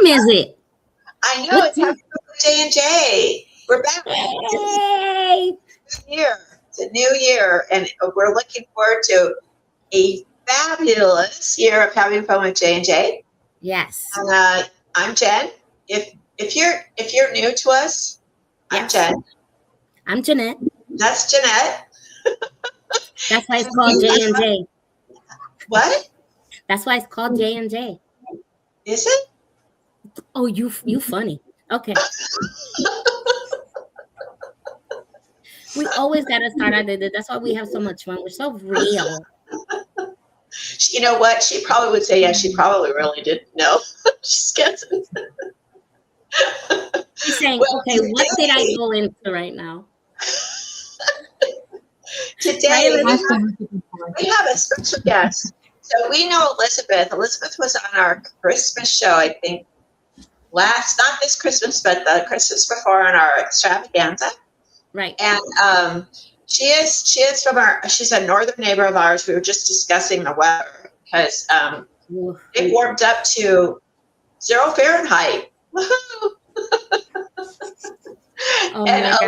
is it? I know it's Happy J&J. We're back. Yay! It's a new year, and we're looking forward to a fabulous year of having fun with J&J. Yes. And I'm Jen. If you're new to us, I'm Jen. I'm Jeanette. That's Jeanette. That's why it's called J&J. What? That's why it's called J&J. Is it? Oh, you funny. Okay. We always got to start out there. That's why we have so much fun. We're so real. You know what? She probably would say, yeah, she probably really didn't know. She's guessing. She's saying, okay, what did I go into right now? Today, we have a special guest. So we know Elizabeth. Elizabeth was on our Christmas show, I think, not this Christmas, but the Christmas before on our extravaganza. Right. And she's a northern neighbor of ours. We were just discussing the weather because it warmed up to 0 Fahrenheit. Woohoo! Oh my gosh.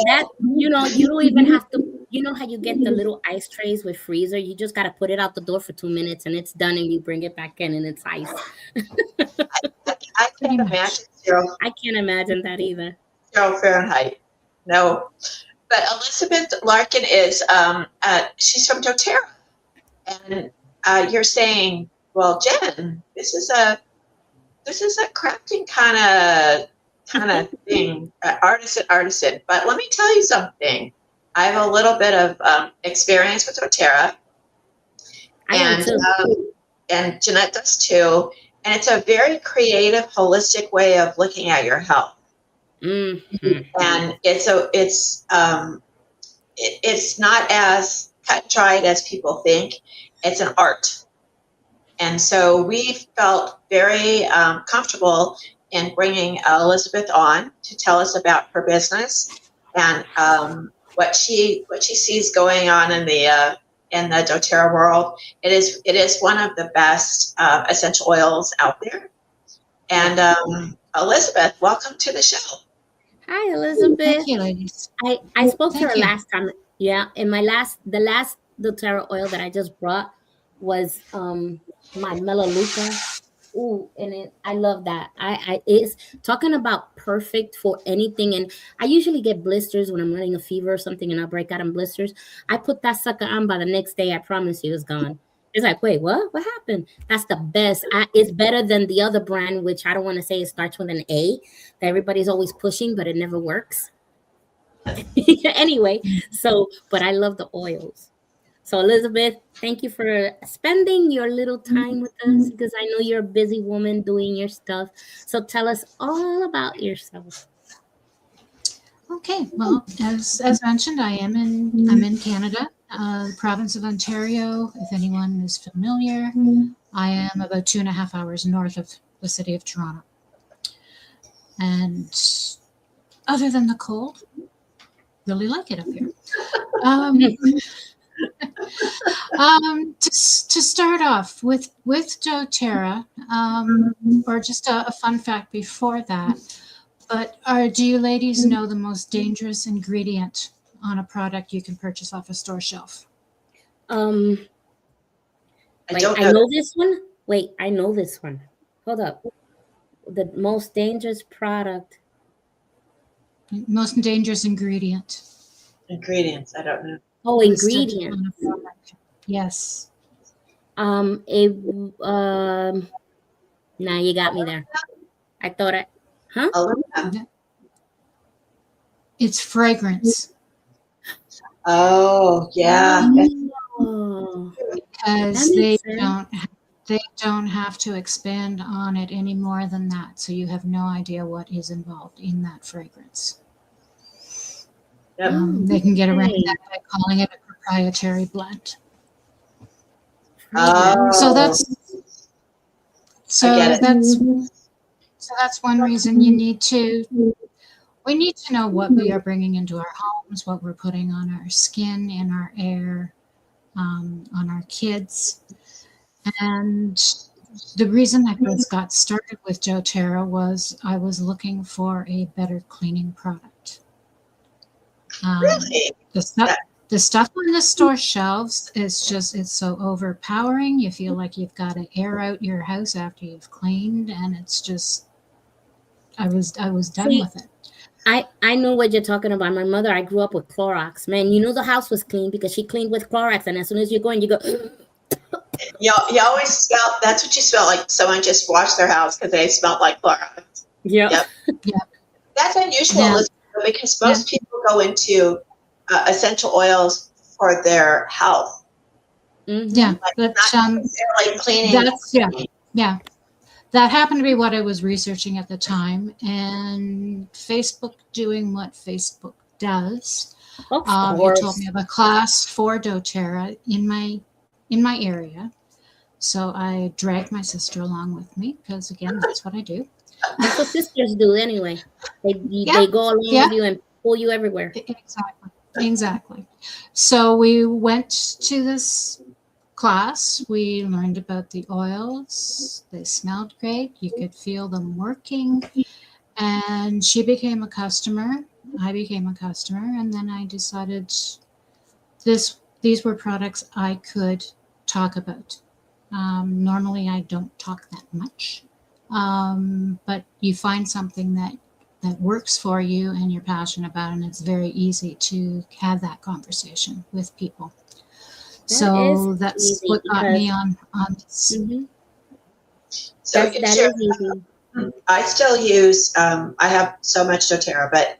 That, you don't even have to, you know how you get the little ice trays with freezer? You just got to put it out the door for 2 minutes and it's done and you bring it back in and it's ice. I can't imagine zero. I can't imagine that either. 0 Fahrenheit. No. But Eliabeth Larkin is, she's from doTERRA. And you're saying, well, Jen, this is a crafting kind of thing, artisan. But let me tell you something. I have a little bit of experience with doTERRA, and Jeanette does too. And it's a very creative, holistic way of looking at your health. Mm-hmm. And it's not as cut and dried as people think. It's an art. And so we felt very comfortable in bringing Eliabeth on to tell us about her business and what she sees going on in the doTERRA world. It is one of the best essential oils out there. And Eliabeth, welcome to the show. Hi, Eliabeth. Thank you, ladies. I spoke to her last time. Yeah, and the last doTERRA oil that I just brought was my Melaleuca. Ooh, and I love that. It's talking about perfect for anything. And I usually get blisters when I'm running a fever or something, and I'll break out in blisters. I put that sucker on. By the next day, I promise you, it's gone. It's like, wait, what? What happened? That's the best. It's better than the other brand, which I don't want to say it starts with an A, that everybody's always pushing, but it never works. Anyway, but I love the oils. So Eliabeth, thank you for spending your little time with us because I know you're a busy woman doing your stuff. So tell us all about yourself. Okay, well, as mentioned, I'm in Canada, the province of Ontario. If anyone is familiar, I am about 2.5 hours north of the city of Toronto. And other than the cold, really like it up here. To start off with doTERRA, or just a fun fact before that. But do you ladies know the most dangerous ingredient on a product you can purchase off a store shelf? I know this one. Wait, I know this one. Hold up. The most dangerous product. Most dangerous ingredient. Ingredients, I don't know. Oh, ingredient. Yes. Now you got me there. I thought It's fragrance. Oh, yeah. Because they don't have to expand on it any more than that. So you have no idea what is involved in that fragrance. Yep. They can get around that by calling it a proprietary blend. So that's one reason we need to know what we are bringing into our homes, what we're putting on our skin, in our air, on our kids. And the reason I first got started with doTERRA was I was looking for a better cleaning product. Really? The stuff on the store shelves is just, it's so overpowering. You feel like you've got to air out your house after you've cleaned, and it's just, I was done See, with it. I know what you're talking about. My mother, I grew up with Clorox. Man, you know the house was clean because she cleaned with Clorox, and as soon as you go in, you go. You always smell, that's what you smell like someone just washed their house because they smelled like Clorox. Yeah. Yep. Yeah. That's unusual, Yeah. Elizabeth, because most people go into essential oils for their health. Mm-hmm. Yeah, Like, but not necessarily cleaning. that's yeah. That happened to be what I was researching at the time, and Facebook doing what Facebook does. Of He course. told me of a class for doTERRA in my area, so I dragged my sister along with me because, again, that's what I do. That's what sisters do anyway. They go along with you and pull you everywhere. Exactly. So we went to this class. We learned about the oils. They smelled great. You could feel them working. And she became a customer. I became a customer. And then I decided these were products I could talk about. Normally, I don't talk that much. But you find something that works for you and you're passionate about, and it's very easy to have that conversation with people. So that's what got me on this. Mm-hmm. So that is easy. I still use, I have so much doTERRA, but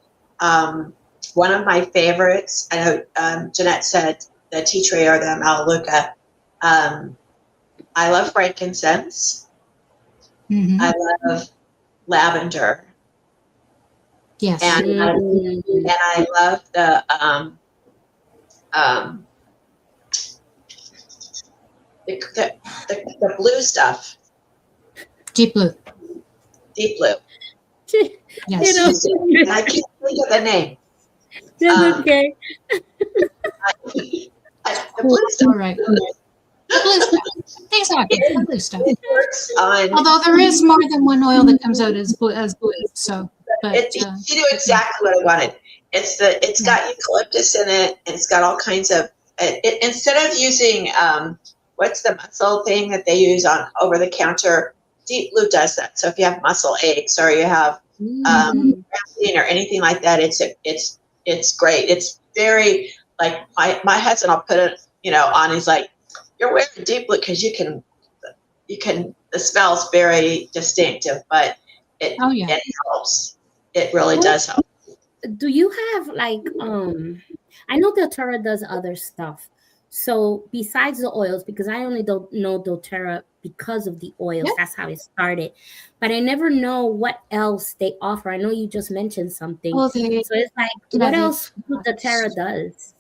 one of my favorites, I know Jeanette said the tea tree or the Melaleuca. I love frankincense. Mm-hmm. I love lavender. Yes. And I love the blue stuff. Deep blue. Deep blue. Yes. And I can't think of the name. That's okay. The blue stuff. All right. The blue stuff. Exactly. The blue stuff. It works on. Although there is more than one oil that comes out as blue. So, but You do exactly what I wanted. It's got eucalyptus in it, and it's got all kinds of. Instead of using what's the muscle thing that they use on over the counter, Deep Blue does that. So if you have muscle aches or you have or anything like that, it's great. It's very like my husband. I'll put it on. He's like, you're wearing Deep Blue because you can. The smell's very distinctive, but it helps. It really does help. Do you have like I know doTERRA does other stuff. So besides the oils, because I only don't know doTERRA because of the oils, that's how it started. But I never know what else they offer. I know you just mentioned something. So it's like, what else doTERRA does?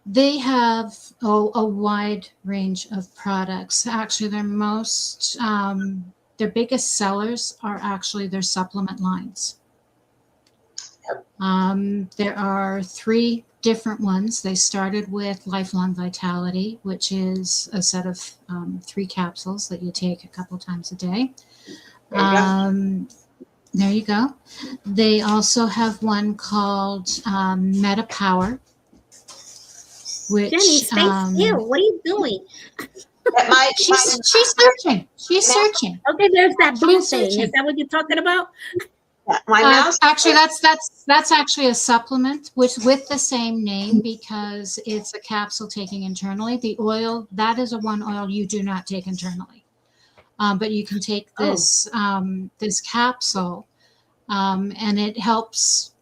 They have a wide range of products. Actually, their biggest sellers are actually their supplement lines. There are 3 different ones. They started with Lifelong Vitality, which is a set of 3 capsules that you take a couple times a day. There you go. They also have one called Meta Power. Which, Jenny, stay still. What are you doing? She's searching. She's searching. Okay, there's that blue thing. Is that what you're talking about? My mouse. Actually, that's actually a supplement with the same name because it's a capsule taking internally. The oil, that is one oil you do not take internally, but you can take this this capsule, and it helps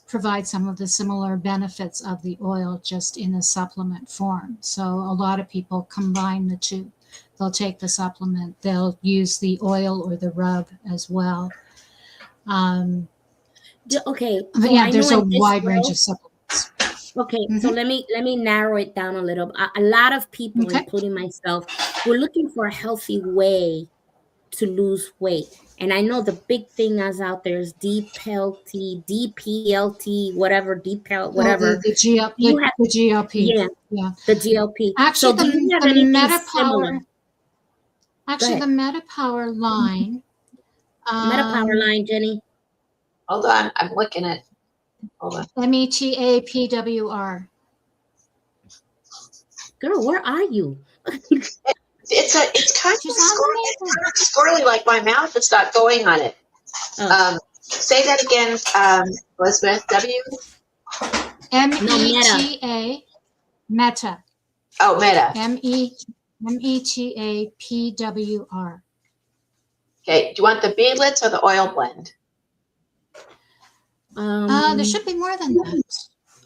provide some of the similar benefits of the oil just in a supplement form. So a lot of people combine the two. They'll take the supplement, they'll use the oil or the rub as well. Okay. But yeah, there's a wide range of supplements. Okay, so let me narrow it down a little. A lot of people, including myself, we're looking for a healthy way to lose weight. And I know the big thing that's out there is DPLT, whatever, whatever. The GLP. Yeah, the GLP. Actually, So do you have anything similar? Actually, the MetaPower line. MetaPower line, Jenny. Hold on, I'm looking at. Hold on. METAPWR. Girl, where are you? It's kind of squirrely, like my mouth is not going on it. Say that again, Elizabeth. META. Meta. Oh, Meta. METAPWR. Okay. Do you want the beadlets or the oil blend? There should be more than that.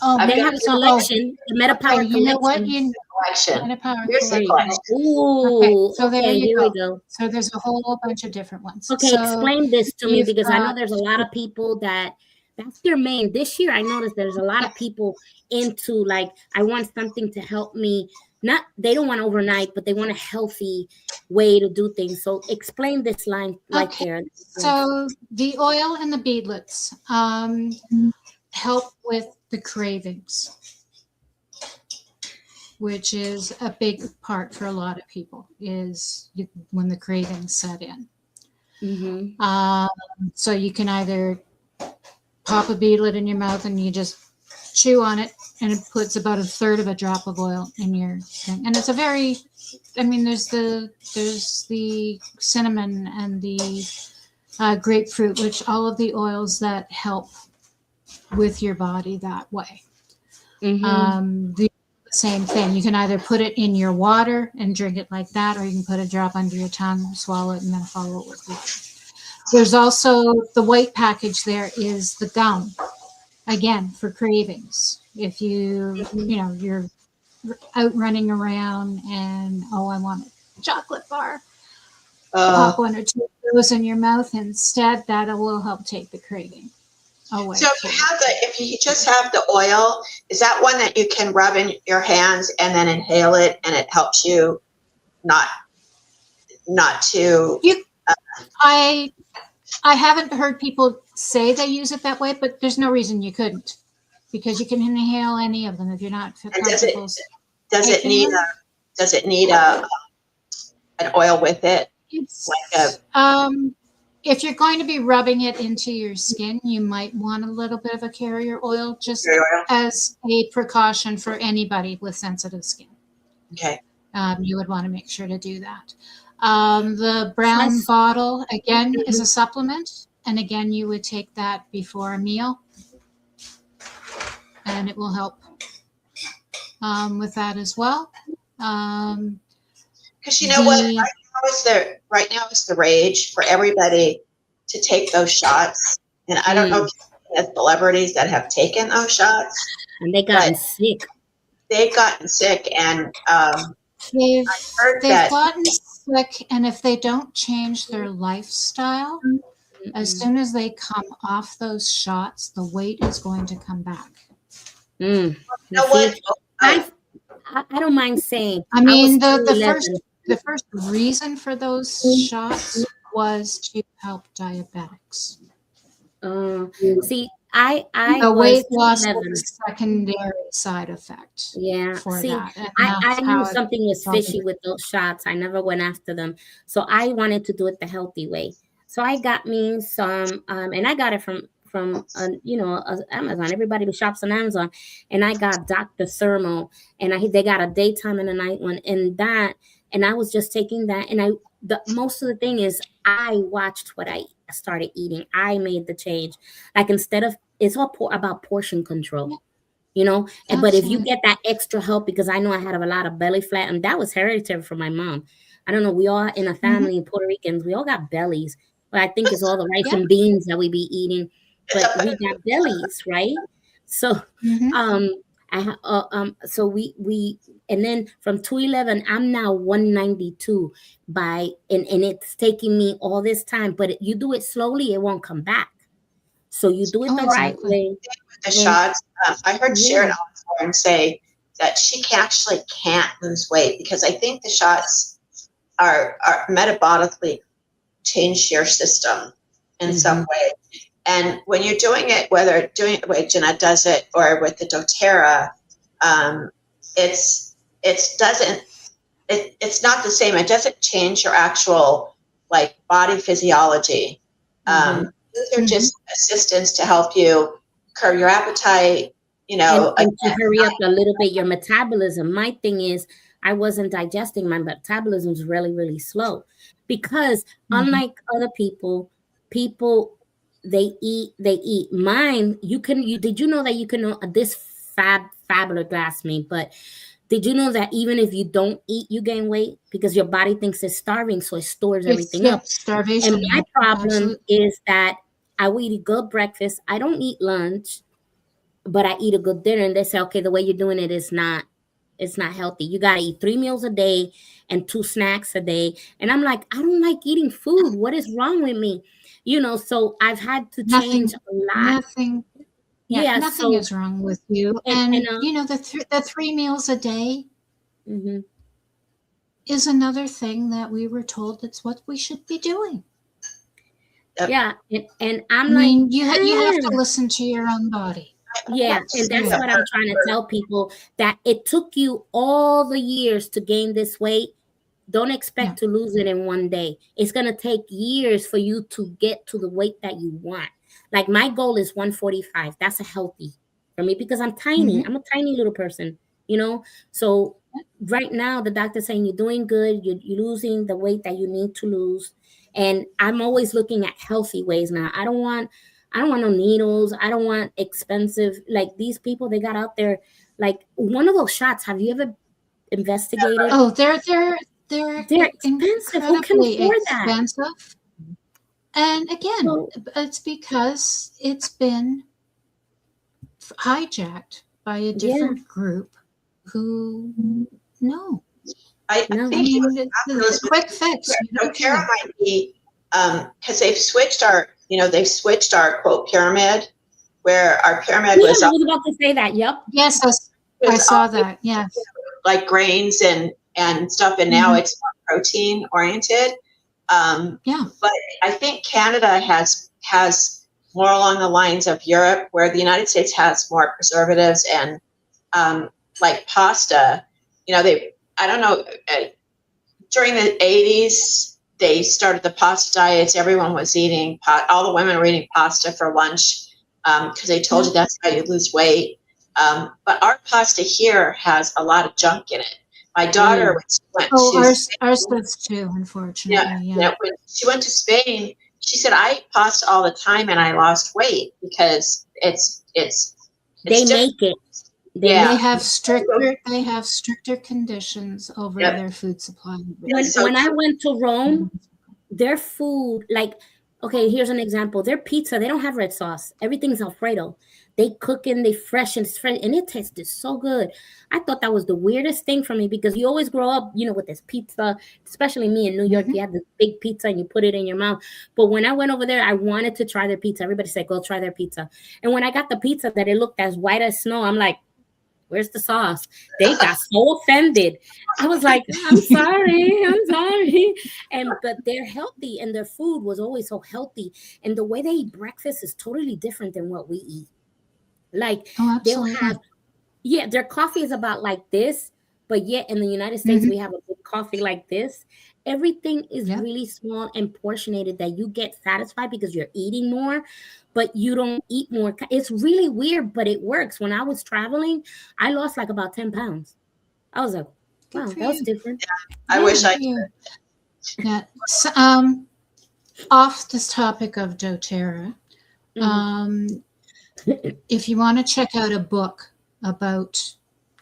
Oh, they have a selection. The MetaPower collection. You know what? Collection. MetaPower Here's the collection. Ooh, so there you here go. we go. So there's a whole bunch of different ones. Okay, so explain this to me, because I know there's a lot of people that's their main. This year I noticed there's a lot of people into, like, I want something to help me. Not, they don't want overnight, but they want a healthy way to do things. So explain this line right there. So the oil and the beadlets help with the cravings, which is a big part for a lot of people, is when the cravings set in. So you can either pop a beadlet in your mouth and you just chew on it, and it puts about a third of a drop of oil in your thing. And it's a very, I mean, there's the cinnamon and the grapefruit, which all of the oils that help with your body that way. The same thing. You can either put it in your water and drink it like that, or you can put a drop under your tongue, swallow it, and then follow it with water. There's also the white package. There is the gum, again, for cravings. If you're out running around and, I want a chocolate bar, pop one or two of those in your mouth instead. That will help take the craving away. So if you just have the oil, is that one that you can rub in your hands and then inhale it, and it helps you not to? I haven't heard people say they use it that way, but there's no reason you couldn't, because you can inhale any of them if you're not comfortable. Does it need an oil with it? If you're going to be rubbing it into your skin, you might want a little bit of a carrier oil, just as a precaution for anybody with sensitive skin. Okay. You would want to make sure to do that. The brown bottle, again, is a supplement. And again, you would take that before a meal, and it will help with that as well. Because you know what? Right now is the rage for everybody to take those shots. And I don't know if you have celebrities that have taken those shots. And they gotten sick. They've gotten sick, and they've gotten sick, and if they don't change their lifestyle, as soon as they come off those shots, the weight is going to come back. You know what? I don't mind saying. I mean, the first reason for those shots was to help diabetics. See, I the weight loss was a secondary side effect. Yeah. For see, that. I knew something was fishy with those shots. I never went after them, so I wanted to do it the healthy way. So I got me some, and I got it from Amazon. Everybody who shops on Amazon, and I got Dr. Thermo, and they got a daytime and a night one, and I was just taking that, and most of the thing is I watched what I started eating. I made the change. Like, instead of, it's all about portion control, but if you get that extra help, because I know I had a lot of belly fat, and that was hereditary from my mom. I don't know. We all in a family of Puerto Ricans, we all got bellies, but I think it's all the rice and beans that we be eating, but we got bellies, right? So, so we and then from 211, I'm now 192 and it's taking me all this time, but you do it slowly, it won't come back. So you do it the right way. The shots. I heard Sharon Osbourne say that she actually can't lose weight, because I think the shots are metabolically change your system in some way. And when you're doing it, whether doing it the way Jeanette does it or with the doTERRA, it it's not the same. It doesn't change your actual like body physiology. These are just assistants to help you curb your appetite, you know, and to hurry up a little bit your metabolism. My thing is, I wasn't digesting. My metabolism's really, really slow because unlike other people they eat. Mine, you did you know that you can this fabulous me, but did you know that even if you don't eat, you gain weight because your body thinks it's starving, so it stores everything up. Starvation. And my problem is that I will eat a good breakfast. I don't eat lunch, but I eat a good dinner. And they say, okay, the way you're doing it is not, it's not healthy. You got to eat 3 meals a day and 2 snacks a day. And I'm like, I don't like eating food. What is wrong with me? You know, so I've had to change a lot. Nothing. Yeah, nothing is wrong with you. And you know, the 3 meals a day is another thing that we were told that's what we should be doing. Yeah, and I'm I mean, you have to listen to your own body. Yeah, and that's what I'm trying to tell people, that it took you all the years to gain this weight. Don't expect to lose it in one day. It's going to take years for you to get to the weight that you want. Like my goal is 145. That's a healthy for me because I'm tiny. I'm a tiny little person, you know? So right now the doctor's saying you're doing good. You're losing the weight that you need to lose. And I'm always looking at healthy ways now. I don't want no needles. I don't want expensive, like these people they got out there, like one of those shots. Have you ever investigated? Oh, they're expensive. Who can afford expensive. That? And again, it's because it's been hijacked by a different group who no. I think the quick fix. doTERRA might be because they've switched our quote pyramid, where our pyramid was. I was about to say that. Yep. Yes, I saw that. Yes. Like grains and stuff, and now it's more protein oriented. But I think Canada has more along the lines of Europe, where the United States has more preservatives and like pasta. You know, I don't know. During the 80s, they started the pasta diets. Everyone was eating all the women were eating pasta for lunch because they told you that's how you lose weight. But our pasta here has a lot of junk in it. My daughter went to ours does too, unfortunately. Yeah. When she went to Spain, she said, I eat pasta all the time and I lost weight because it's they make it. They have stricter conditions over their food supply. When I went to Rome, their food, like, okay, here's an example. Their pizza, they don't have red sauce. Everything's Alfredo. They cook and they fresh, and it tasted so good. I thought that was the weirdest thing for me because you always grow up, you know, with this pizza, especially me in New York. You have this big pizza and you put it in your mouth. But when I went over there, I wanted to try their pizza. Everybody said, go try their pizza. And when I got the pizza that it looked as white as snow, I'm like, where's the sauce? They got so offended. I was like, I'm sorry. But they're healthy and their food was always so healthy. And the way they eat breakfast is totally different than what we eat. Like they'll have, their coffee is about like this, but yet in the United States, we have a big coffee like this. Everything is really small and portionated that you get satisfied because you're eating more, but you don't eat more. It's really weird, but it works. When I was traveling, I lost like about 10 pounds. I was like, wow, that was different. I wish I could. Yeah. So, off this topic of doTERRA, if you want to check out a book about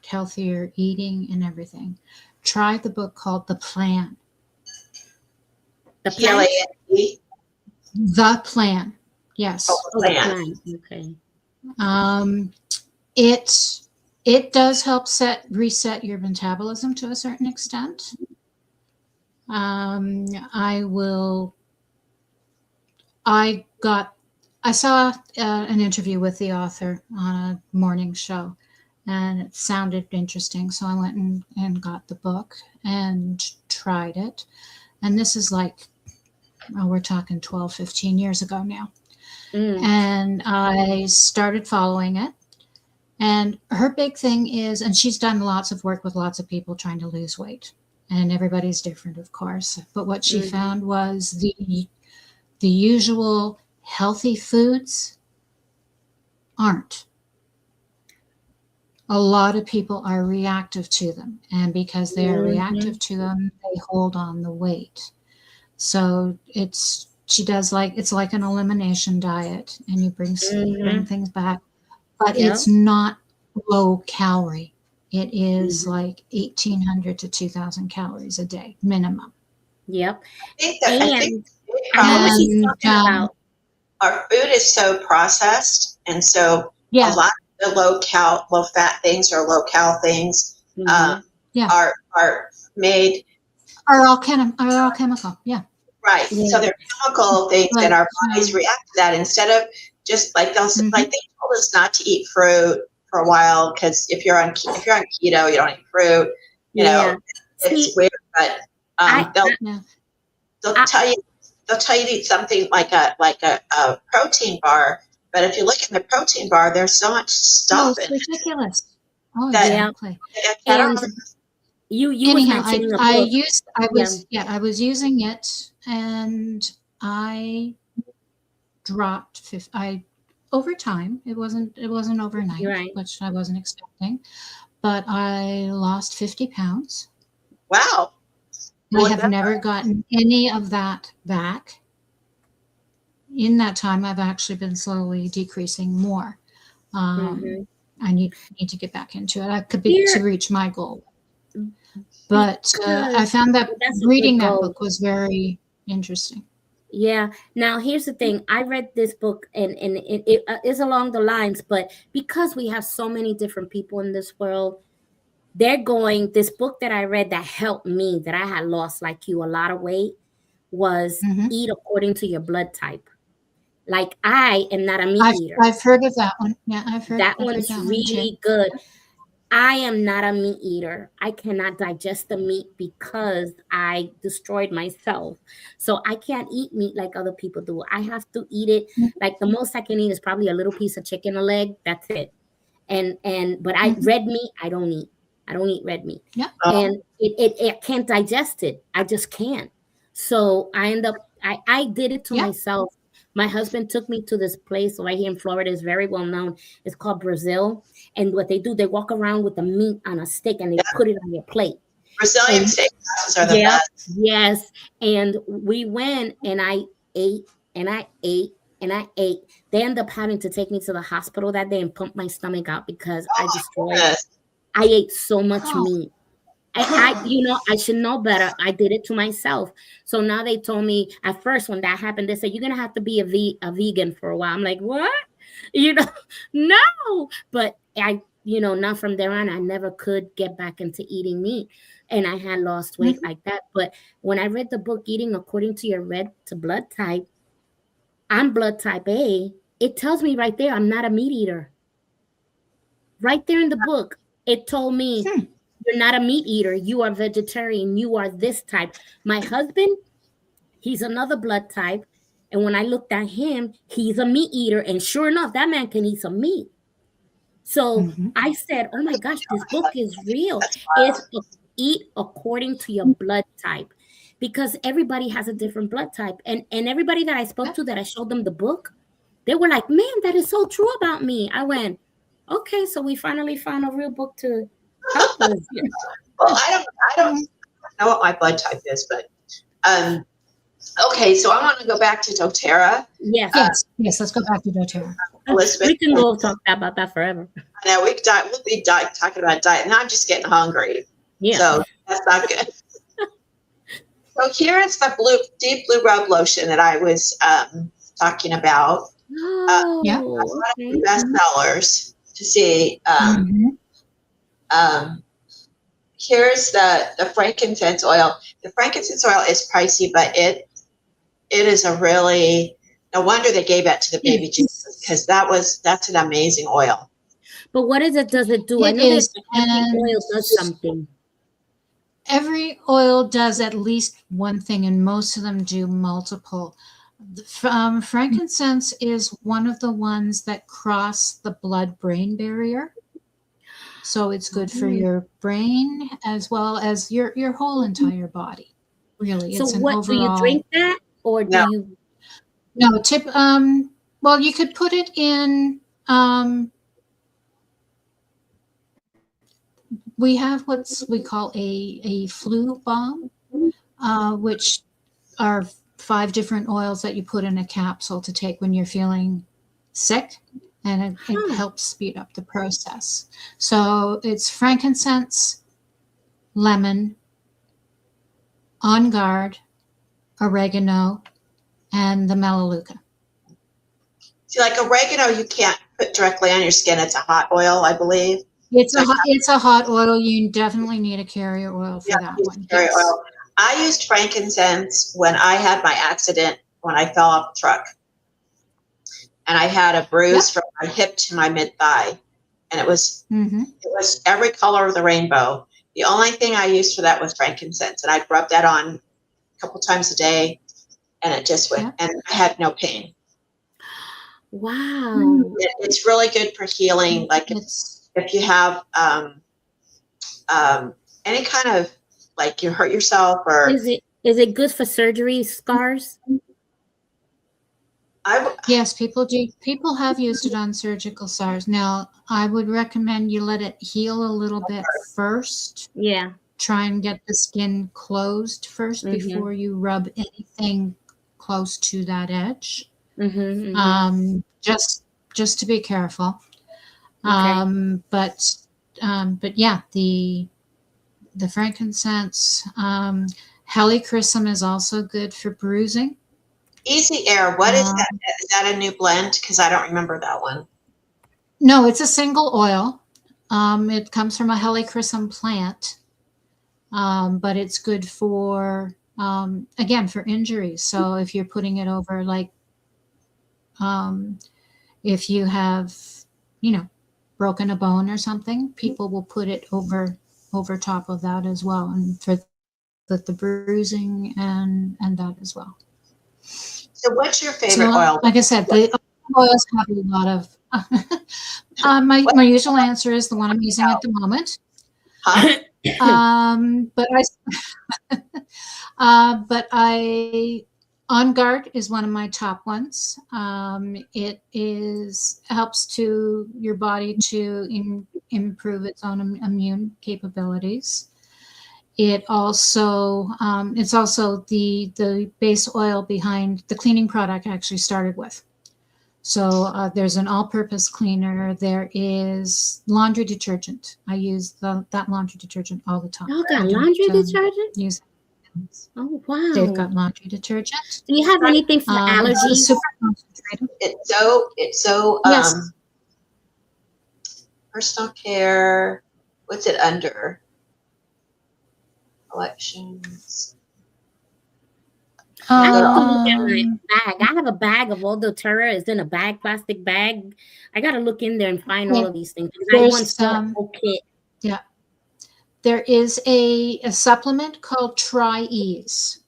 healthier eating and everything, try the book called The Plan. The Plan? The Plan. Yes. The Plan. Okay. It does help reset your metabolism to a certain extent. I saw an interview with the author on a morning show, and it sounded interesting. So I went and got the book and tried it. And this is like, we're talking 12, 15 years ago now. And I started following it. And her big thing is, and she's done lots of work with lots of people trying to lose weight. and everybody's different, of course. But what she found was the usual healthy foods aren't. A lot of people are reactive to them, and because they are reactive to them, they hold on the weight. So she does it's like an elimination diet, and you bring things back, but it's not low calorie. It is like 1,800 to 2,000 calories a day minimum. Yep. I think our food is so processed, and so a lot of the low fat things or low cal things are made are all chemical. Yeah. Right. So they're chemical things, and our bodies react to that instead of just like they'll like they told us not to eat fruit for a while because if you're on keto, you don't eat fruit. You know, it's weird, but they'll tell you to eat something like a protein bar. But if you look at the protein bar, there's so much stuff in it. It's ridiculous. Oh, that, exactly. You anyhow, I was using it, and I dropped over time. It wasn't overnight, which I wasn't expecting, but I lost 50 pounds. Wow. I have never gotten any of that back. In that time, I've actually been slowly decreasing more. I need to get back into it. I could be to reach my goal. But I found that reading that book was very interesting. Yeah. Now, here's the thing. I read this book, and it is along the lines, but because we have so many different people in this world, this book that I read that helped me, that I had lost, like you, a lot of weight, was Eat According to Your Blood Type. Like, I am not a meat eater. I've heard of that one. Yeah, I've heard that one is really good. I am not a meat eater. I cannot digest the meat because I destroyed myself. So I can't eat meat like other people do. I have to eat it. Like the most I can eat is probably a little piece of chicken, a leg. That's it. But red meat, I don't eat. I don't eat red meat. Yeah. And it can't digest it. I just can't. So I did it to myself. My husband took me to this place right here in Florida. It's very well known. It's called Brazil. And what they do, they walk around with the meat on a stick and they put it on your plate. Brazilian steak houses are the best. Yes. And we went, and I ate and I ate and I ate. They ended up having to take me to the hospital that day and pump my stomach out because I destroyed it. I ate so much meat. I should know better. I did it to myself. So now they told me at first when that happened, they said, you're going to have to be a vegan for a while. I'm like, what? No. But now from there on, I never could get back into eating meat. And I had lost weight like that. But when I read the book, Eating According to Your Red to Blood Type, I'm blood type A. It tells me right there, I'm not a meat eater. Right there in the book, it told me, you're not a meat eater. You are vegetarian. You are this type. My husband, he's another blood type. And when I looked at him, he's a meat eater. And sure enough, that man can eat some meat. So I said, oh my gosh, this book is real. It's Eat According to Your Blood Type. Because everybody has a different blood type. And everybody that I spoke to, that I showed them the book, they were like, man, that is so true about me. I went, okay, so we finally found a real book to help us. Well, I don't know what my blood type is, but okay, so I want to go back to doTERRA. Yes, let's go back to doTERRA. Elizabeth, we can go talk about that forever. I know we'll be talking about diet. Now I'm just getting hungry. Yeah. So that's not good. So here is the deep blue rub lotion that I was talking about. Bestsellers to see. Here's the frankincense oil. The frankincense oil is pricey, but it is a really, no wonder they gave that to the baby Jesus, because that's an amazing oil. But what is it? Does it do? I know that every oil does something. Every oil does at least one thing, and most of them do multiple. Frankincense is one of the ones that cross the blood-brain barrier. So it's good for your brain as well as your whole entire body. Really, So it's an what do you overall. drink that, or do No. you? No tip. Well, you could put it in. We have what we call a flu bomb, which are 5 different oils that you put in a capsule to take when you're feeling sick, and it helps speed up the process. So it's frankincense, lemon, on guard, oregano, and the melaleuca. See, like oregano, you can't put directly on your skin. It's a hot oil, I believe. It's a hot oil. You definitely need a carrier oil for that one. Yes. Oil. I used frankincense when I had my accident when I fell off the truck. And I had a bruise from my hip to my mid-thigh. And it was every color of the rainbow. The only thing I used for that was frankincense. And I'd rub that on a couple times a day. And it just went, and I had no pain. Wow. It's really good for healing. Like if you have any kind of, like you hurt yourself, or is it good for surgery scars? Yes, people have used it on surgical scars. Now, I would recommend you let it heal a little bit first. Yeah. Try and get the skin closed first before you rub anything close to that edge. Just to be careful. Okay. But yeah, the frankincense, helichrysum is also good for bruising. Easy Air, what is that? Is that a new blend? Because I don't remember that one. No, it's a single oil. It comes from a helichrysum plant, but it's good for, again, for injuries. So if you're putting it over, like, if you have, broken a bone or something, people will put it over top of that as well, and for the bruising and that as well. So what's your favorite oil? Like I said, the oils have a lot of, my usual answer is the one I'm using at the moment. Huh? But On Guard is one of my top ones. It helps to your body to improve its own immune capabilities. It also it's also the base oil behind the cleaning product I actually started with. So there's an all-purpose cleaner. There is laundry detergent. I use that laundry detergent all the time. Oh, got laundry detergent? Use. Oh, wow. They've got laundry detergent. Do you have anything for allergies? It's super concentrated. It's so yes. Personal care. What's it under? Collections. I have to look at my bag. I have a bag of all the doTERRA. It's in a bag, plastic bag. I got to look in there and find all of these things. I once saw a whole kit. Yeah. There is a supplement called Tri-Ease.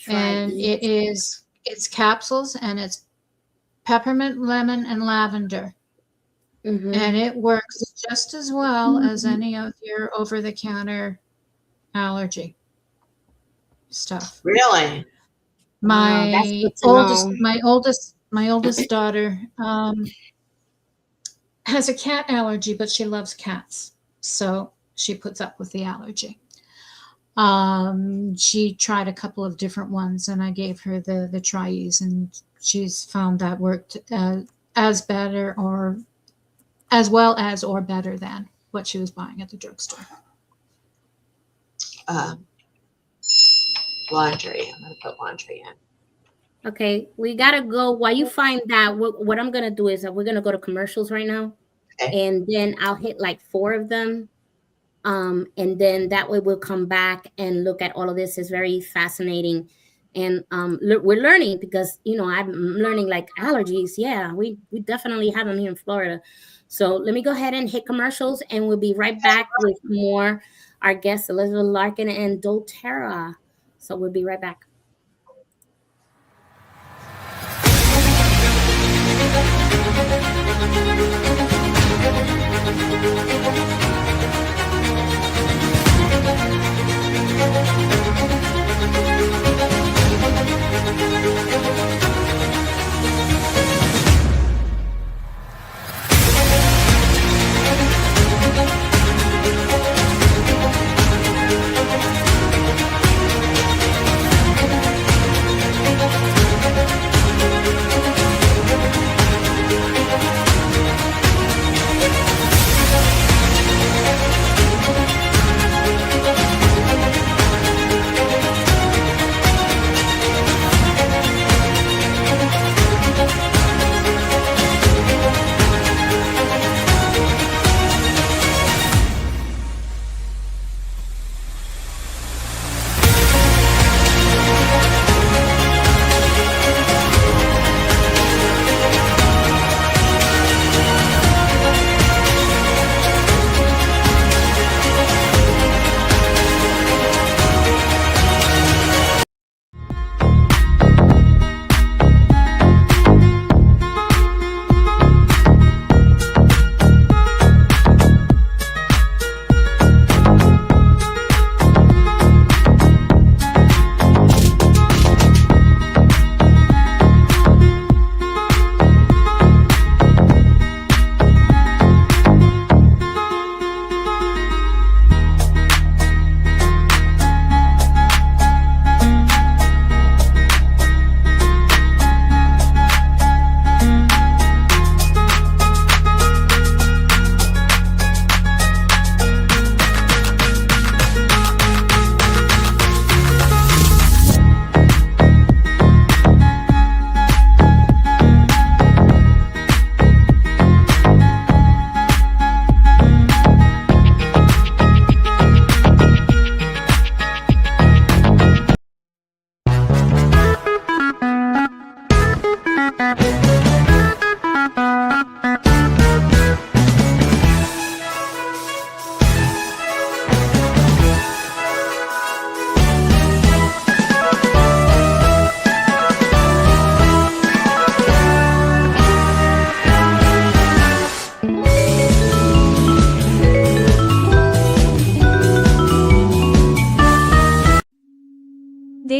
And it's capsules, and it's peppermint, lemon, and lavender. And it works just as well as any of your over-the-counter allergy stuff. Really? My oldest daughter has a cat allergy, but she loves cats, so she puts up with the allergy. She tried a couple of different ones, and I gave her the Tri-Ease, and she's found that worked as well as or better than what she was buying at the drugstore. Laundry. I'm going to put laundry in. Okay, we got to go. While you find that, what I'm going to do is we're going to go to commercials right now. Okay. And then I'll hit like 4 of them. And then that way we'll come back and look at all of this. It's very fascinating. And we're learning because, I'm learning like allergies. Yeah, we definitely have them here in Florida. So let me go ahead and hit commercials, and we'll be right back with more. Our guests, Eliabeth Larkin and doTERRA. So we'll be right back.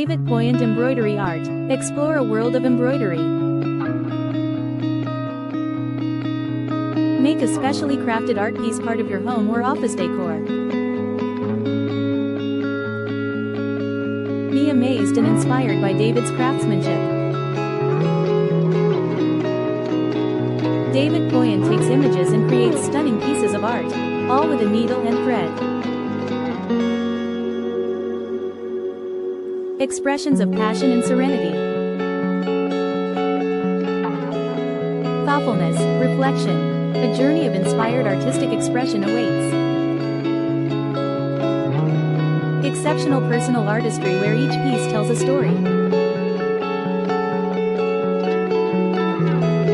David Poyant Embroidery Art. Explore a world of embroidery. Make a specially crafted art piece part of your home or office decor. Be amazed and inspired by David's craftsmanship. David Poyant takes images and creates stunning pieces of art, all with a needle and thread. Expressions of passion and serenity. Thoughtfulness, reflection. A journey of inspired artistic expression awaits. Exceptional personal artistry where each piece tells a story.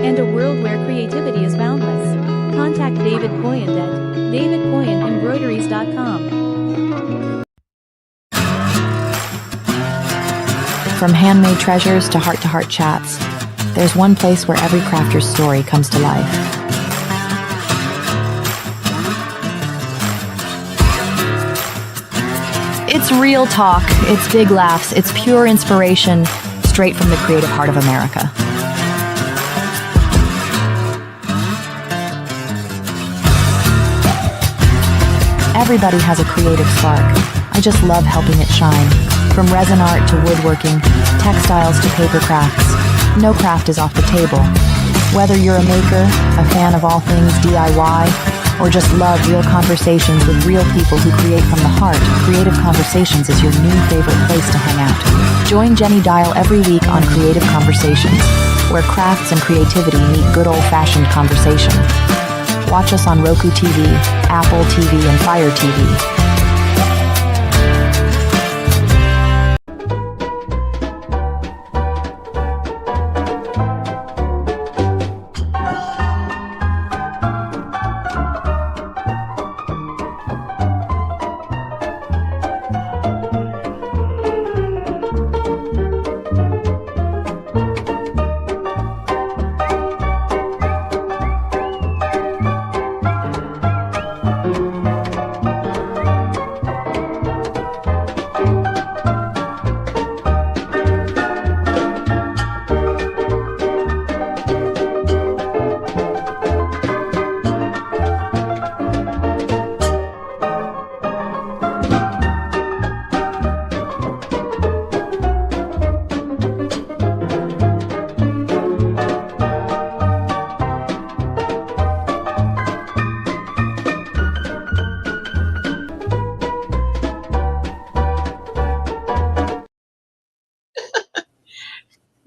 And a world where creativity is boundless. Contact David Poyant at davidpoyantembroideries.com. From handmade treasures to heart chats, there's one place where every crafter's story comes to life. It's real talk, it's big laughs, it's pure inspiration, straight from the creative heart of America. Everybody has a creative spark. I just love helping it shine. From resin art to woodworking, textiles to paper crafts, no craft is off the table. Whether you're a maker, a fan of all things DIY, or just love real conversations with real people who create from the heart, Creative Conversations is your new favorite place to hang out. Join Jenny Dial every week on Creative Conversations, where crafts and creativity meet good old-fashioned conversation. Watch us on Roku TV, Apple TV, and Fire TV.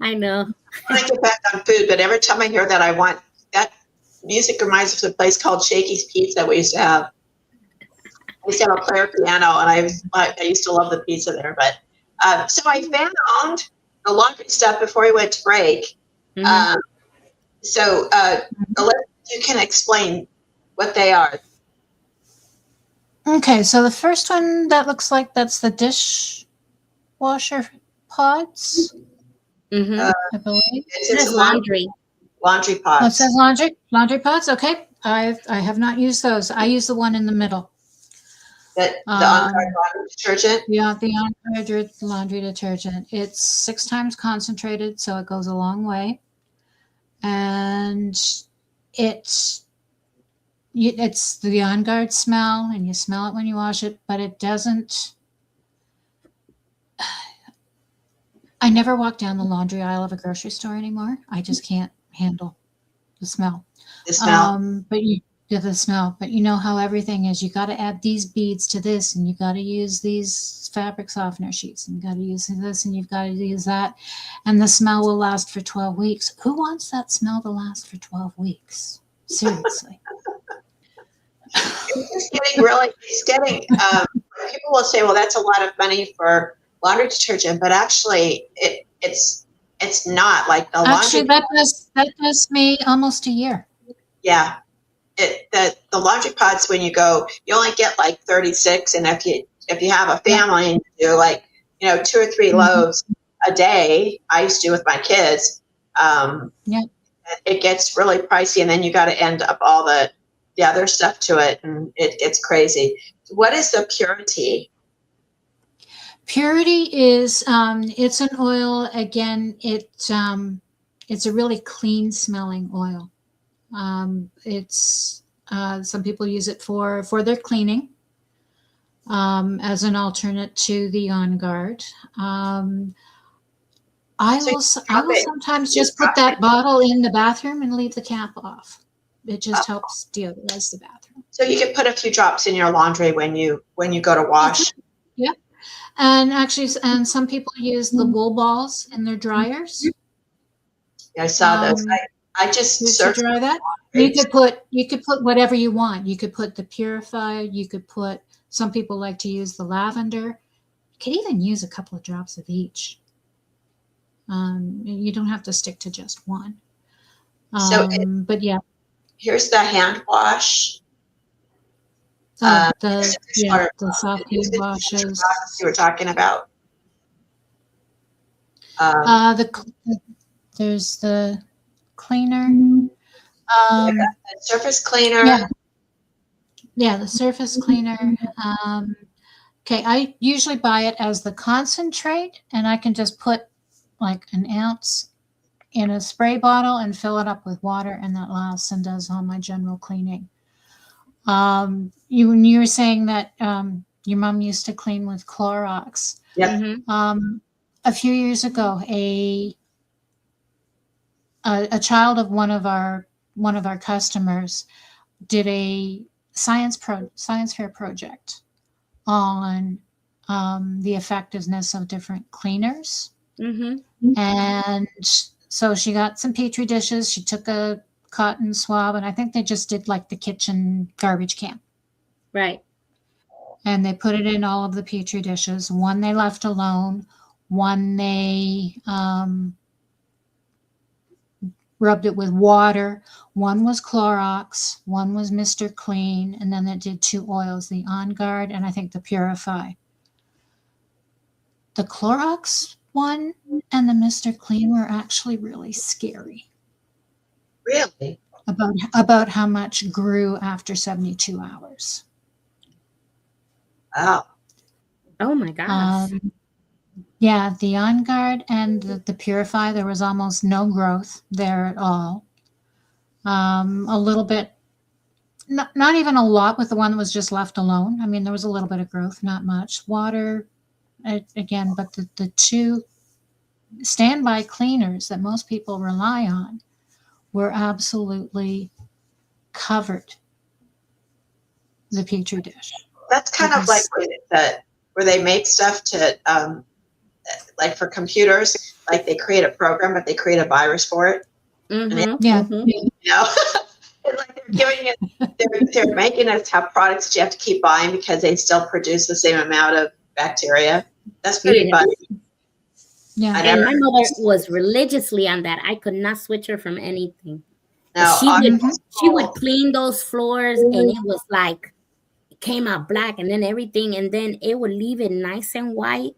I know. I want to get back on food, but every time I hear that, I want that music reminds me of a place called Shakey's Pizza we used to have. I used to have a player piano, and I used to love the pizza there. But so I found the laundry stuff before we went to break. Mhm. So you can explain what they are. Okay, so the first one that looks like that's the dishwasher pods, Mhm. I believe. It It says says laundry. laundry Oh, it pods. says laundry pods. Okay, I have not used those. I use the one in the middle. The on-card laundry detergent. Yeah, the on-card laundry detergent. It's 6 times concentrated, so it goes a long way, and it's the On Guard smell, and you smell it when you wash it, but it doesn't. I never walk down the laundry aisle of a grocery store anymore. I just can't handle the smell. The smell. The smell. But you know how everything is. You got to add these beads to this, and you got to use these fabric softener sheets, and you got to use this, and you've got to use that, and the smell will last for 12 weeks. Who wants that smell to last for 12 weeks? Seriously. It's getting, people will say, well, that's a lot of money for laundry detergent, but actually it's not like the Actually, laundry. that does me almost a year. Yeah. The laundry pods, when you go, you only get like 36. And if you have a family and you do like, 2 or 3 loaves a day, I used to do with my kids. It gets really pricey, and then you got to end up all the other stuff to it, and it gets crazy. What is the purity? Purity is it's an oil. Again, it's a really clean smelling oil. It's some people use it for their cleaning as an alternate to the On Guard. I will sometimes just put that bottle in the bathroom and leave the cap off. It just helps deodorize the bathroom. So you can put a few drops in your laundry when you go to wash. Yeah, and actually, some people use the wool balls in their dryers. Yeah, I saw those. I just searched to dry that. You could put whatever you want. You could put the purified. You could put. Some people like to use the lavender. You could even use a couple of drops of each. You don't have to stick to just one. But yeah. Here's the hand wash. The soft hand washes. You were talking about. There's the cleaner. The surface cleaner. Yeah, the surface cleaner. Okay, I usually buy it as the concentrate, and I can just put like an ounce in a spray bottle and fill it up with water, and that lasts and does all my general cleaning. You were saying that your mom used to clean with Clorox. Yep. A few years ago, a child of one of our customers did a science fair project on the effectiveness of different cleaners. And so she got some petri dishes. She took a cotton swab, and I think they just did like the kitchen garbage can. Right. And they put it in all of the petri dishes. One they left alone. One they rubbed it with water. One was Clorox. One was Mr. Clean. And then it did 2 oils, the On Guard and I think the Purify. The Clorox one and the Mr. Clean were actually really scary. Really? About how much grew after 72 hours. Wow. Oh my gosh. Yeah, the On Guard and the Purify, there was almost no growth there at all. A little bit, not even a lot with the one that was just left alone. I mean, there was a little bit of growth, not much. Water, again, but the 2 standby cleaners that most people rely on were absolutely covered the petri dish. That's kind of like where they make stuff to like for computers, like they create a program, but they create a virus for it. Yeah. You know, it's like they're giving it, they're making us have products that you have to keep buying because they still produce the same amount of bacteria. That's pretty funny. Yeah. And my mother was religiously on that. I could not switch her from anything. No, She would clean those floors, and it was like it came out black, and then everything, and then it would leave it nice and white.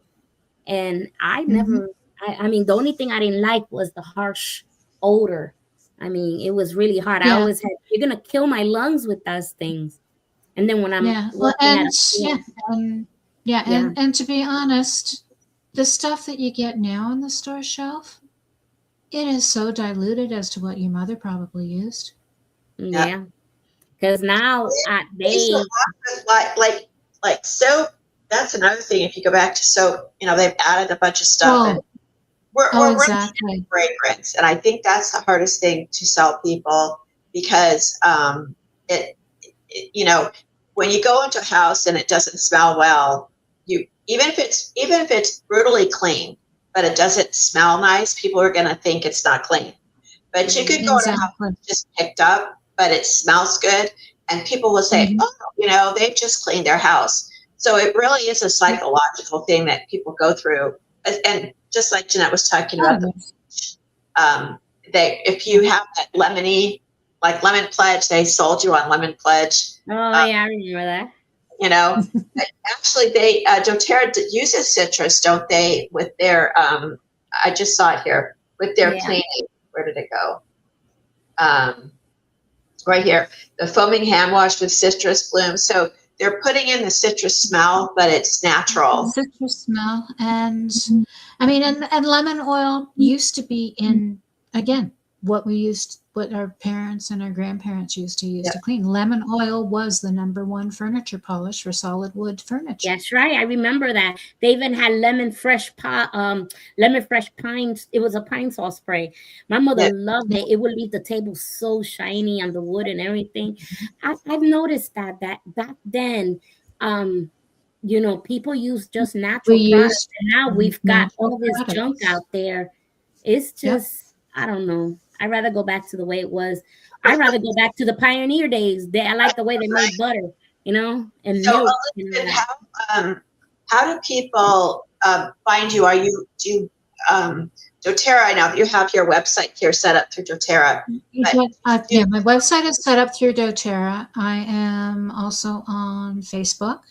And I never, I mean, the only thing I didn't like was the harsh odor. I mean, it was really hard. I always had, you're gonna kill my lungs with those things. And then when I'm and to be honest, the stuff that you get now on the store shelf, it is so diluted as to what your mother probably used. Yeah, because now like soap. That's another thing. If you go back to soap, you know, they've added a bunch of stuff. And we're exactly. fragrance, and I think that's the hardest thing to sell people because you know, when you go into a house and it doesn't smell well, you even if it's brutally clean, but it doesn't smell nice, people are going to think it's not clean. But you could go to a house just picked up, but it smells good, and people will say, "Oh, you know, they've just cleaned their house." So it really is a psychological thing that people go through, and just like Jeanette was talking about, if you have that lemony, like Lemon Pledge, they sold you on Lemon Pledge. Oh yeah, I remember that. You know, actually, they doTERRA uses citrus, don't they? With their, I just saw it here with their cleaning. Where did it go? Right here, the foaming hand wash with citrus blooms. So they're putting in the citrus smell, but it's natural. Citrus smell. And I mean, and lemon oil used to be in, again, what our parents and our grandparents used to use to clean. Lemon oil was the #1 furniture polish for solid wood furniture. That's right. I remember that. They even had lemon fresh pine. It was a pine saw spray. My mother loved it. It would leave the table so shiny on the wood and everything. I've noticed that back then, you know, people use just natural products, and now we've got all this junk out there. It's just, I don't know. I'd rather go back to the way it was. I'd rather go back to the pioneer days. I like the way they made butter, you know, and milk. How do people find you? doTERRA? I know you have your website here set up through doTERRA. My website is set up through doTERRA. I am also on Facebook,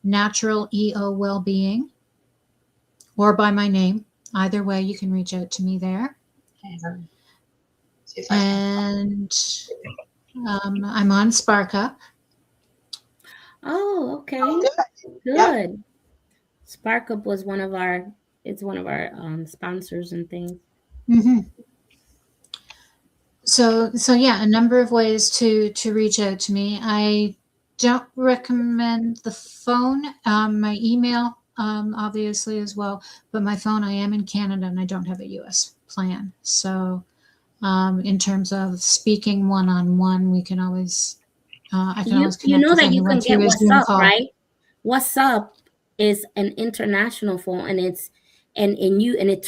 Natural EO Wellbeing, or by my name. Either way, you can reach out to me there. And I'm on SparkUp. Oh, okay. Good. Yep. SparkUp was one of our sponsors and things. So yeah, a number of ways to reach out to me. I don't recommend the phone. My email, obviously as well, but my phone, I am in Canada and I don't have a US plan. So in terms of speaking one-on-one, we can always I can always connect. You know with that you can get WhatsApp, right? What's WhatsApp is an international phone, and it's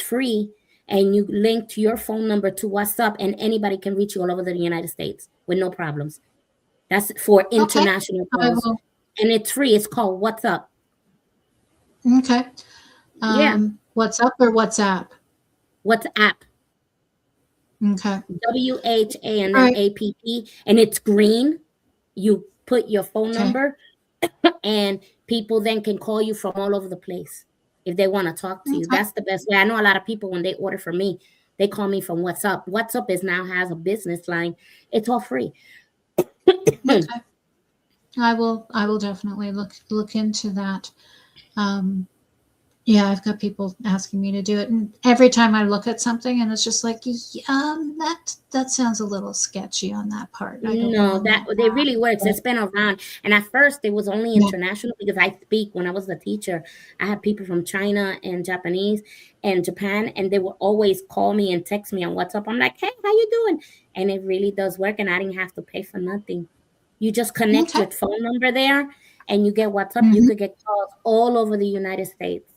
free, and you link to your phone number to WhatsApp, and anybody can reach you all over the United States with no problems. That's for international calls, and it's free. It's called WhatsApp. Okay. WhatsApp or WhatsApp? WhatsApp. Okay. WHA and then APP, and it's green. You put your phone number, and people then can call you from all over the place if they want to talk to you. That's the best way. I know a lot of people, when they order from me, they call me from WhatsApp. WhatsApp has a business line. It's all free. I will definitely look into that. Yeah, I've got people asking me to do it, and every time I look at something, and it's just like, that sounds a little sketchy on that part. I don't know that it really works. It's been around, and at first it was only international because I speak. When I was the teacher, I had people from China and Japanese and Japan, and they would always call me and text me on WhatsApp. I'm like, hey, how you doing? And it really does work, and I didn't have to pay for nothing. You just connect your phone number there, and you get WhatsApp. You could get calls all over the United States.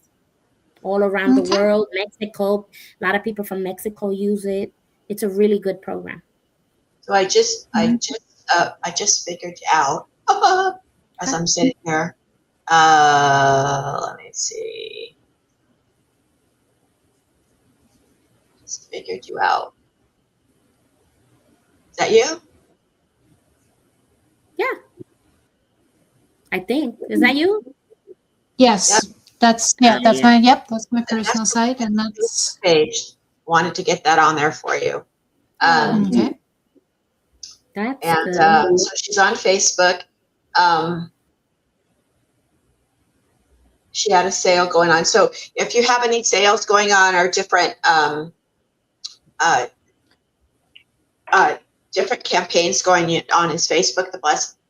all around the Okay. world. Mexico, a lot of people from Mexico use it. It's a really good program. So I just figured out as I'm sitting here. Let me see. Just figured you out. Is that you? Yeah, I think. Is that you? Yes, Yep. that's Yeah. mine. Yep, that's my And that's personal site, and that's page. Wanted to get that on there for you. okay. That's And good. so she's on Facebook. She had a sale going on. So if you have any sales going on or different different campaigns going on, is Facebook the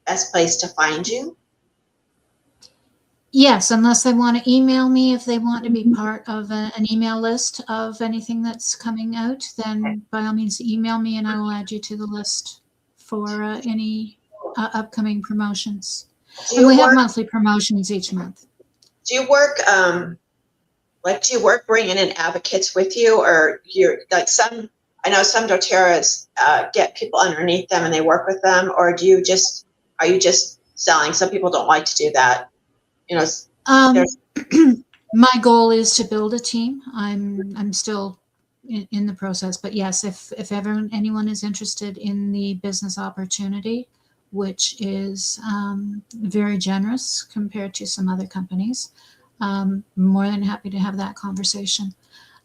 best place to find you? Yes, unless they want to email me, if they want to be part of an email list of anything that's coming out, then by all means email me and I will add you to the list for any upcoming promotions. And we have monthly promotions each month. Do you work do you work bringing in advocates with you, or you're like some? I know some doTERRAs get people underneath them and they work with them, or are you just selling? Some people don't like to do that. You know, My goal is to build a team. I'm still in the process, but yes, if ever anyone is interested in the business opportunity, which is very generous compared to some other companies, more than happy to have that conversation.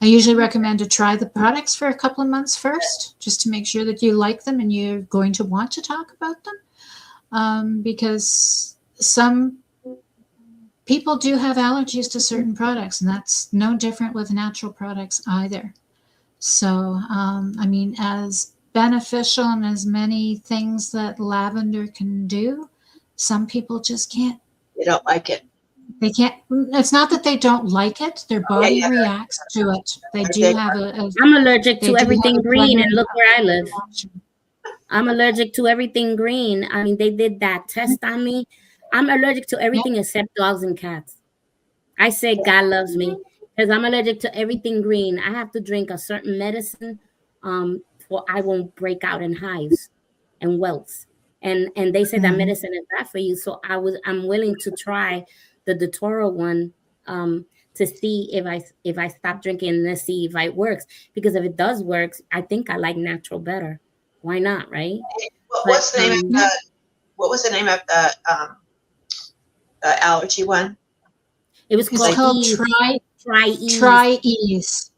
I usually recommend to try the products for a couple of months first, just to make sure that you like them and you're going to want to talk about them, because some people do have allergies to certain products, and that's no different with natural products either. So, I mean, as beneficial and as many things that lavender can do, some people just can't. they don't like it. They can't. It's not that they don't like it; their body Yeah. reacts to it. They Or do they- have I'm allergic they to do have everything a green, and blood look where I live. reaction. I'm allergic to everything green. I mean, they did that test on me. I'm allergic to Yeah. everything except dogs and cats. I say God loves me because I'm allergic to everything green. I have to drink a certain medicine for I won't break out in hives and welts. And they say that Mhm. medicine is bad for you. So I'm willing to try the Datora one to see if I stop drinking and let's see if it works. Because if it does work, I think I like natural better. Why not, right? But What's the name of what was the name of the allergy one? it was It's called called Ease. Try Ease. Try Ease.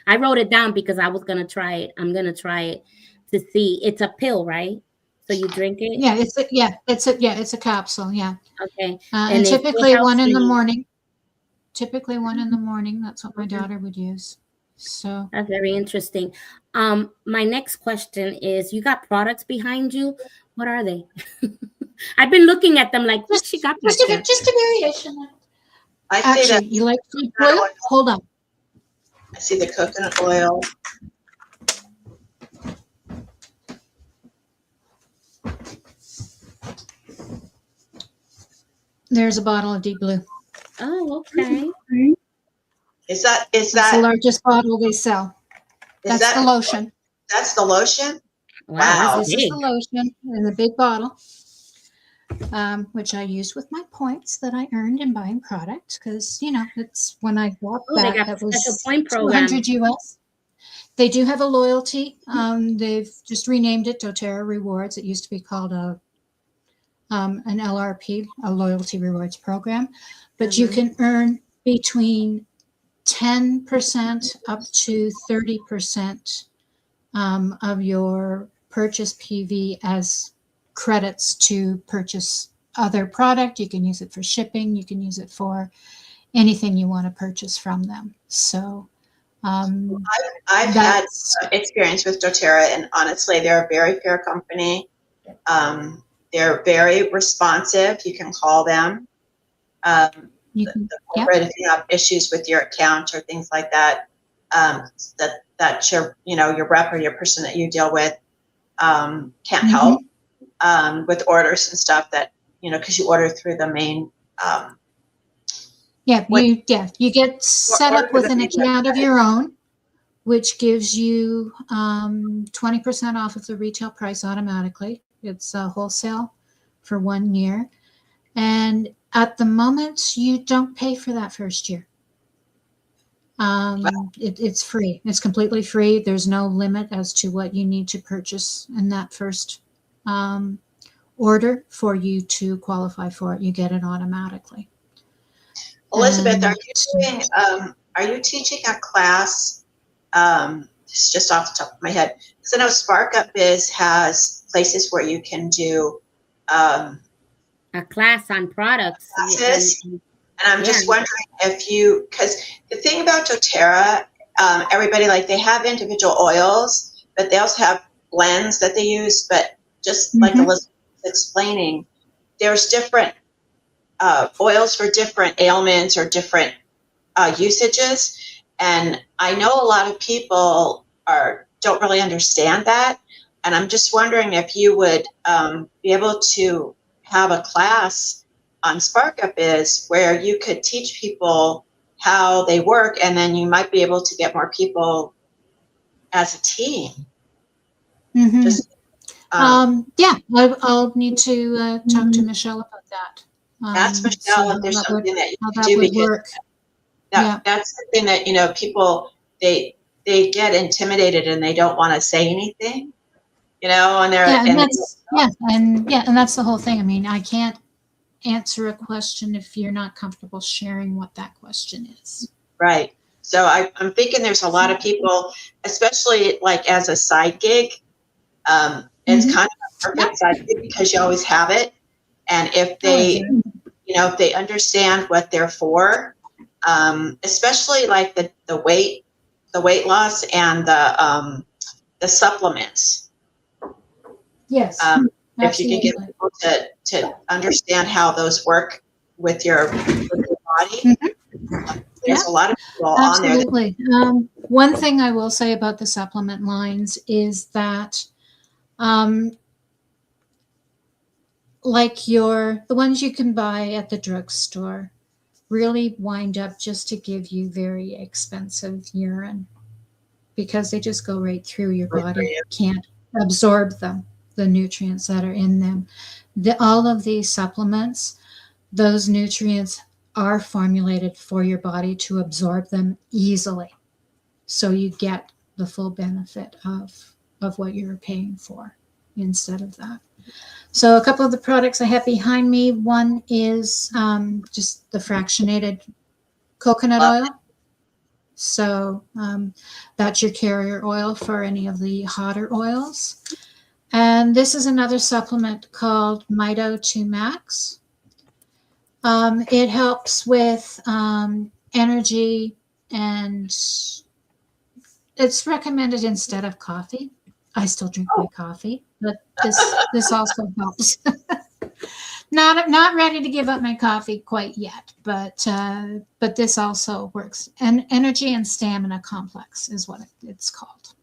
I wrote it down because I was gonna try it. I'm gonna try it to see. It's a pill, right? So you drink it. Yeah, it's a capsule. Yeah, Okay, and and it typically helps one in the me. morning. Typically one in the morning. That's what my daughter would use. So That's very interesting. My next question is: you got products behind you? What are they? I've been looking at them like, what she got back there? just a variation. I see Actually, that. you like deep blue? Hold on. I see the coconut oil. There's a bottle of deep blue. Oh, okay. Is that That's the largest bottle they sell. That's the lotion. That's the lotion? Wow, This that's is big. the lotion in the big bottle, which I used with my points that I earned in buying product. Because it's when I bought Oh, they got that a special was point program. 200 US. They do have a loyalty. They've just renamed it doTERRA Rewards. It used to be called an LRP, a loyalty rewards program, but you can earn between 10% up to 30% of your purchase PV as credits to purchase other product. You can use it for shipping. You can use it for anything you want to purchase from them. So I've had experience with doTERRA, and honestly, they're a very fair company. They're very responsive. You can call them. The corporate, if you have issues with your account or things like that, that your rep or your person that you deal with can't help with orders and stuff that because you order through the main Yeah, What you get set order up with the an big account of website? your own, which gives you 20% off of the retail price automatically. It's wholesale for 1 year. And at the moment, you don't pay for that first year. It's free. It's completely free. There's no limit as to what you need to purchase in that first order for you to qualify for it. You get it automatically. Elizabeth, And are you teaching a class? It's just off the top of my head. Because I know Spark Up Biz has places where you can do A class on products. classes. And I'm just Yeah. wondering if you, because the thing about doTERRA, everybody, like, they have individual oils, but they also have blends that they use. But just like Elizabeth was explaining, there's different oils for different ailments or different usages. And I know a lot of people don't really understand that. And I'm just wondering if you would be able to have a class on Spark Up Biz where you could teach people how they work, and then you might be able to get more people as a team. Just, yeah, I'll need to talk to Michelle about that. Ask Michelle if there's something that you can do, would because work. that's something that, you know, people, they get intimidated and they don't want to say anything, you know, and and that's the whole thing. I mean, I can't answer a question if you're not comfortable sharing what that question is. Right. So I'm thinking there's a lot of people, especially like as a side gig. It's kind of a perfect side gig because you always have it. And if they, you know, if they understand what they're for, especially like the weight loss and the supplements. Yes. If you can get people to understand how those work with your body, there's a lot of people on there. Absolutely. One thing I will say about the supplement lines is that, like the ones you can buy at the drugstore, really wind up just to give you very expensive urine because they just go right through your body. Can't absorb them, the nutrients that are in them. All of these supplements, those nutrients are formulated for your body to absorb them easily. So you get the full benefit of what you're paying for instead of that. So a couple of the products I have behind me, one is just the fractionated coconut oil. So that's your carrier oil for any of the hotter oils. And this is another supplement called Mito 2 Max. It helps with energy, and it's recommended instead of coffee. I still drink my coffee, but this also helps. Not ready to give up my coffee quite yet, but this also works. And energy and stamina complex is what it's called.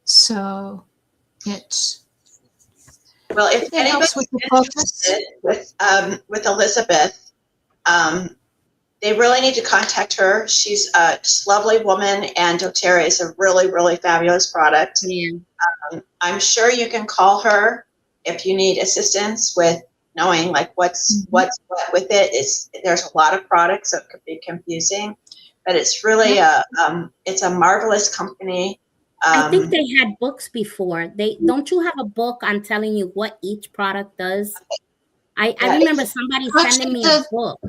So well, if anybody's interested with Elizabeth, they really need to contact her. She's a just lovely woman, and doTERRA is a really, really fabulous product. Yeah. I'm sure you can call her if you need assistance with knowing like what's what with it. There's a lot of products, so it could be confusing, but it's really it's a marvelous company. I think they had books before. Don't you have a book on telling you what each product does? I remember somebody sending me a book.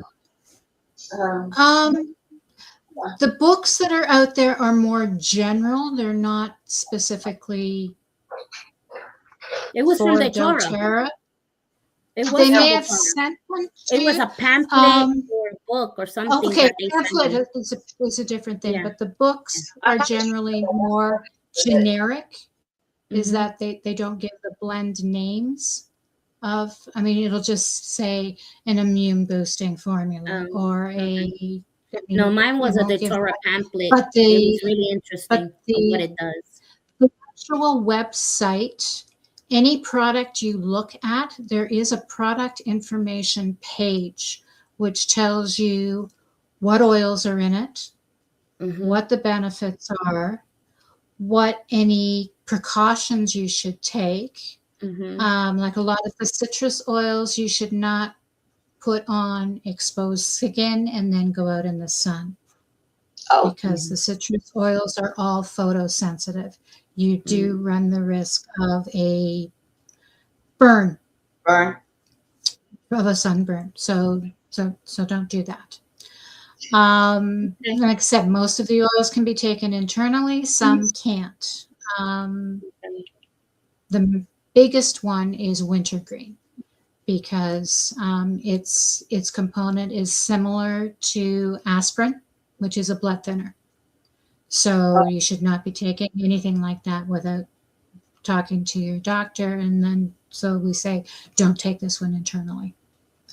The books that are out there are more general. They're not specifically. It was from doTERRA. They may have sent one. It was a pamphlet or a book or something. Okay, pamphlet is a different thing, but the books are generally more generic. Is that they don't give the blend names of. I mean, it'll just say an immune boosting formula or a. No, mine was a doTERRA pamphlet. But it was really interesting what it does. The actual website. Any product you look at, there is a product information page which tells you what oils are in it, what the benefits are, what any precautions you should take. Like a lot of the citrus oils, you should not put on exposed skin and then go out in the sun. Because the citrus oils are all photosensitive. You do run the risk of a burn. Of a sunburn. So don't do that. Like I said, most of the oils can be taken internally, some can't. The biggest one is wintergreen, because its component is similar to aspirin, which is a blood thinner. So you should not be taking anything like that without talking to your doctor. And then, so we say, don't take this one internally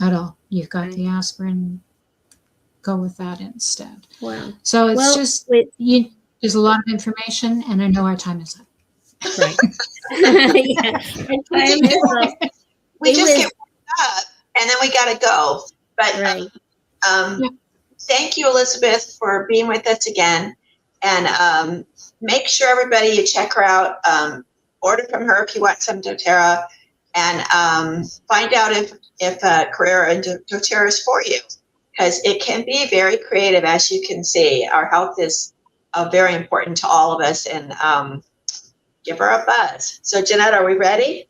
at all. You've got the aspirin, go with that instead. Wow. So it's there's a lot of information, and I know our time is up. Right. Yeah. We just get up and then we got to go. But thank you, Elizabeth, for being with us again. And make sure everybody, you check her out. Order from her if you want some doTERRA, and find out if a career in doTERRA is for you, because it can be very creative. As you can see, our health is very important to all of us, and give her a buzz. So, Jeanette, are we ready?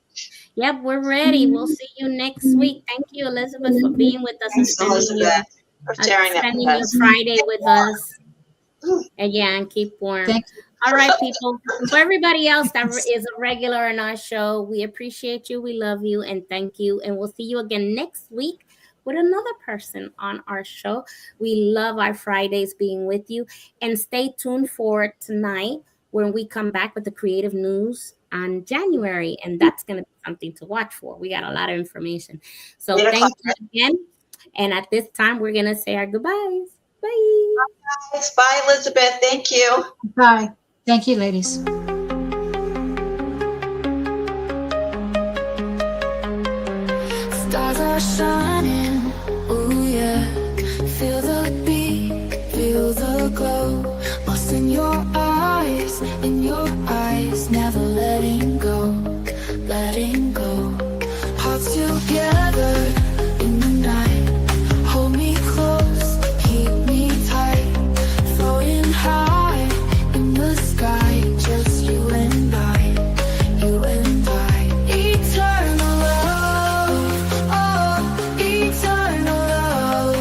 Yep, we're ready. We'll see you next week. Thank you, Elizabeth, for being with us. Thanks, Elizabeth, for sharing that with us. Friday with us. And and keep warm. All right, people. For everybody else that is a regular in our show, we appreciate you. We love you and thank you. And we'll see you again next week with another person on our show. We love our Fridays being with you. And stay tuned for tonight when we come back with the creative news on January. And that's going to be something to watch for. We got a lot of information. So thank you again. And at this time, we're going to say our goodbyes. Bye. Bye, guys. Bye, Elizabeth. Thank you. Bye. Thank you, ladies. Stars are shining, ooh yeah. Feel the beat, feel the glow. Lost in your eyes, never letting go, letting go. Hearts together in the night. Hold me close, keep me tight. Floating high in the sky, just you and I, you and I. Eternal love, oh, eternal love,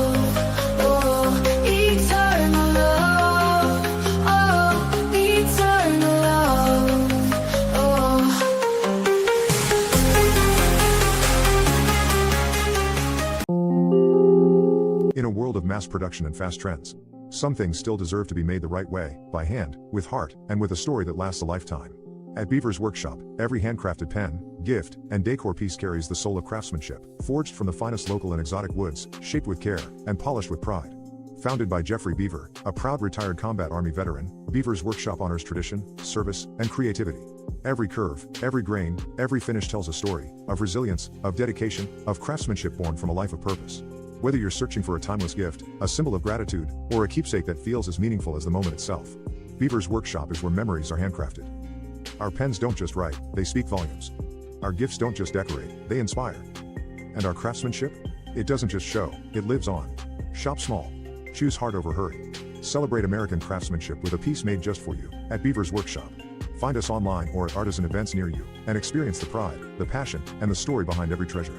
oh, eternal love, oh, eternal love, oh. In a world of mass production and fast trends, some things still deserve to be made the right way, by hand, with heart, and with a story that lasts a lifetime. At Beaver's Workshop, every handcrafted pen, gift, and decor piece carries the soul of craftsmanship, forged from the finest local and exotic woods, shaped with care, and polished with pride. Founded by Jeffrey Beaver, a proud retired combat army veteran, Beaver's Workshop honors tradition, service, and creativity. Every curve, every grain, every finish tells a story of resilience, of dedication, of craftsmanship born from a life of purpose. Whether you're searching for a timeless gift, a symbol of gratitude, or a keepsake that feels as meaningful as the moment itself, Beaver's Workshop is where memories are handcrafted. Our pens don't just write, they speak volumes. Our gifts don't just decorate, they inspire. And our craftsmanship? It doesn't just show, it lives on. Shop small. Choose hard over hurry. Celebrate American craftsmanship with a piece made just for you at Beaver's Workshop. Find us online or at artisan events near you, and experience the pride, the passion, and the story behind every treasure.